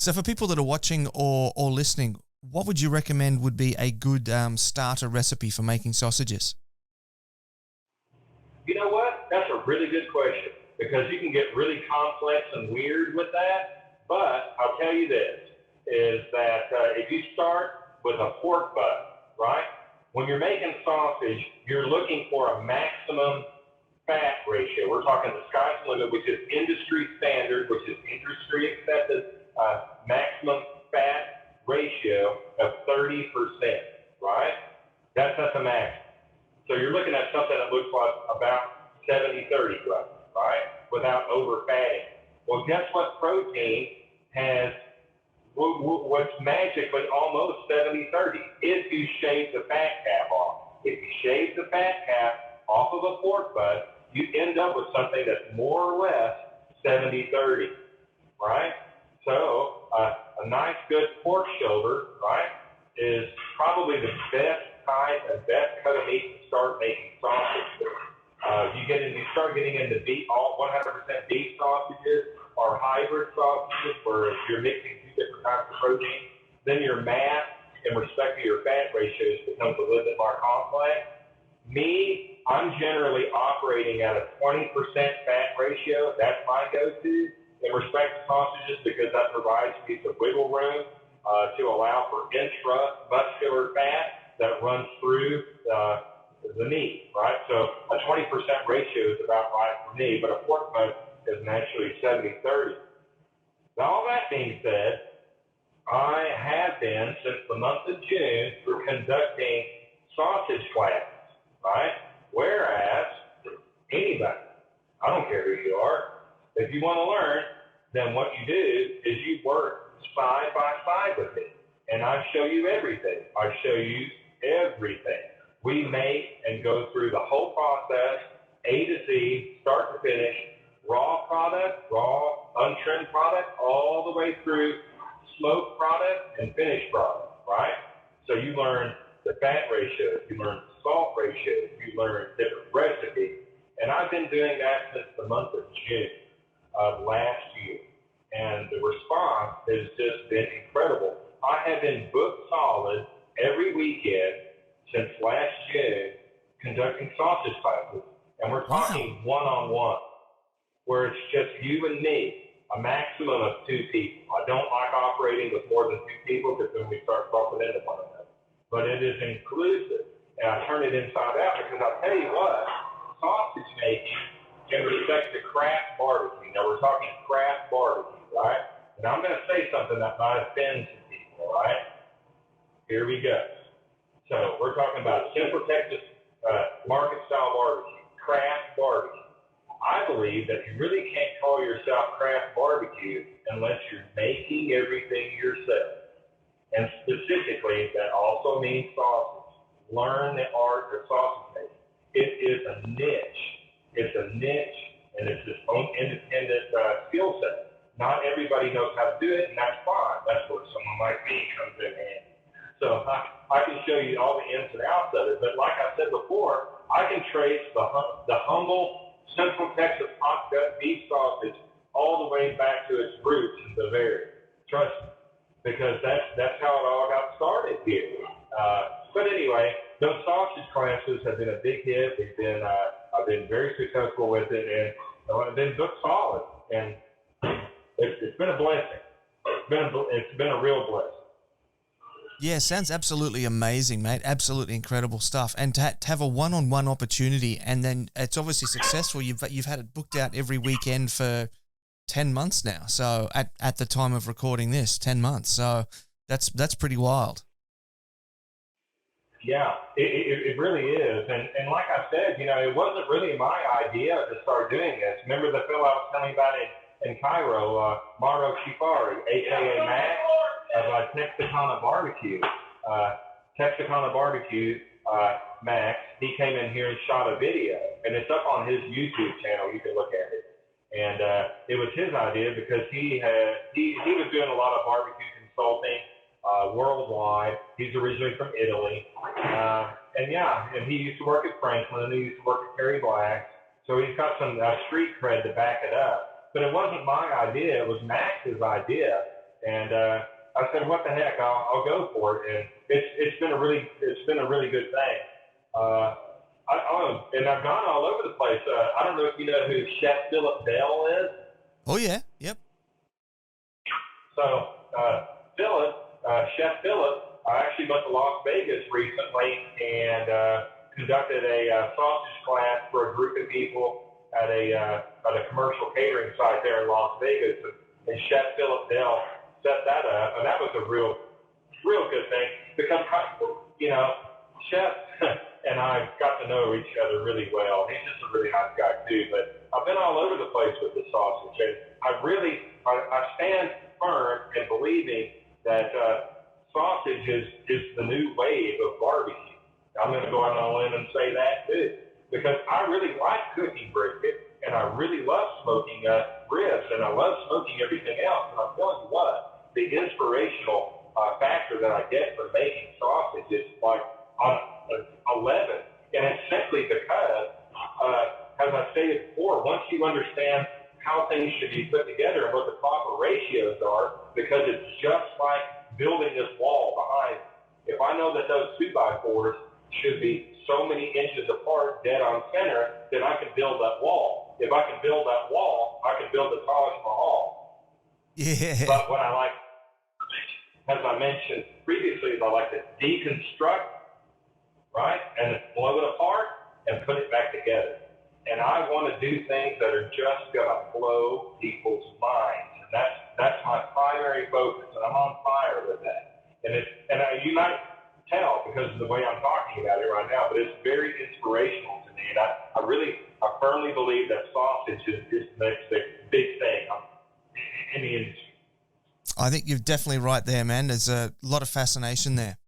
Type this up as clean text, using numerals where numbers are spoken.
So for people that are watching or listening, what would you recommend would be a good starter recipe for making sausages? You know what? That's a really good question, because you can get really complex and weird with that. But I'll tell you this, is that if you start with a pork butt, right? When you're making sausage, you're looking for a maximum fat ratio. We're talking the sky's the limit, which is industry standard, which is industry accepted maximum fat ratio of 30%, right? That's the max. So you're looking at something that looks like about 70-30, right? Without over-fatting. Well, guess what protein has what's magically almost 70-30? If you shave the fat cap off. If you shave the fat cap off of a pork butt, you end up with something that's more or less 70-30, right? So a nice good pork shoulder, right, is probably the best type and best cut of meat to start making sausage with. You start getting into beef, all 100% beef sausages or hybrid sausages where you're mixing two different types of protein, then your math in respect to your fat ratios becomes a little bit more complex. Me, I'm generally operating at a 20% fat ratio. That's my go-to in respect to sausages, because that provides me some wiggle room to allow for intramuscular fat that runs through the meat, right? So a 20% ratio is about right for me, but a pork butt is naturally 70-30. Now, all that being said, I have been, since the month of June, conducting sausage classes, right? Whereas anybody, I don't care who you are, if you want to learn, then what you do is you work side by side with me, and I show you everything. I show you everything. We make and go through the whole process, A to Z, start to finish, raw product, raw, untrimmed product, all the way through smoked product and finished product, right? So you learn the fat ratio, you learn the salt ratio, you learn different recipes. And I've been doing that since the month of June of last year. And the response has just been incredible. I have been booked solid every weekend since last June conducting sausage classes. And we're talking one-on-one, where it's just you and me, a maximum of 2 people. I don't like operating with more than 2 people, because then we start bumping into one another. But it is inclusive, and I turn it inside out, because I'll tell you what, sausage making in respect to craft barbecue. Now we're talking craft barbecue, right? And I'm going to say something that might offend some people, right? Here we go. So we're talking about Central Texas market-style barbecue, craft barbecue. I believe that you really can't call yourself craft barbecue unless you're making everything yourself. And specifically, that also means sausage. Learn the art of sausage making. It is a niche. It's a niche, and it's its own independent skill set. Not everybody knows how to do it, and that's fine. That's where someone like me comes in handy. So I can show you all the ins and outs of it. But like I said before, I can trace the humble Central Texas hot gut beef sausage all the way back to its roots in Bavaria. Trust me, because that's how it all got started here. But anyway, those sausage classes have been a big hit. I've been very successful with it, and I've been booked solid. And it's been a blessing. It's been a real blessing. Yeah, sounds absolutely amazing, mate. Absolutely incredible stuff. And to have a one-on-one opportunity, and then it's obviously successful. You've had it booked out every weekend for 10 months now. So at the time of recording this, 10 months. So that's pretty wild. Yeah, it really is. And like I said, it wasn't really my idea to start doing this. Remember the fellow I was telling you about in Cairo, Mauro Shifari, a.k.a. Max, of Texarkana Barbecue. Texarkana Barbecue, Max, he came in here and shot a video, and it's up on his YouTube channel. You can look at it. And it was his idea, because he was doing a lot of barbecue consulting worldwide. He's originally from Italy. And he used to work at Franklin. He used to work at Terry Black. So he's got some street cred to back it up. But it wasn't my idea. It was Max's idea. And I said, what the heck, I'll go for it. And it's been a really good thing. And I've gone all over the place. I don't know if you know who Chef Philip Bell is. Oh yeah, yep. So Chef Philip, I actually went to Las Vegas recently and conducted a sausage class for a group of people at a commercial catering site there in Las Vegas, and Chef Philip Bell set that up, and that was a real good thing because Chef and I got to know each other really well. He's just a really nice guy too. But I've been all over the place with the sausage, and I stand firm in believing that sausage is the new wave of barbecue. I'm going to go out on a limb and say that too, because I really like cooking brisket, and I really love smoking ribs, and I love smoking everything else. And I'm telling you what, the inspirational factor that I get from making sausage is like on 11, and it's simply because, as I stated before, once you understand how things should be put together and what the proper ratios are, because it's just like building this wall behind. If I know that those 2x4s should be so many inches apart, dead on center, then I can build that wall. If I can build that wall, I can build the Taj Mahal. Yeah. But what I like, as I mentioned previously, is I like to deconstruct, right, and blow it apart and put it back together. And I want to do things that are just going to blow people's minds. And that's my primary focus, and I'm on fire with that. And you might tell because of the way I'm talking about it right now, but it's very inspirational to me. And I firmly believe that sausage is the next big thing in the industry. I think you're definitely right there, man. There's a lot of fascination there.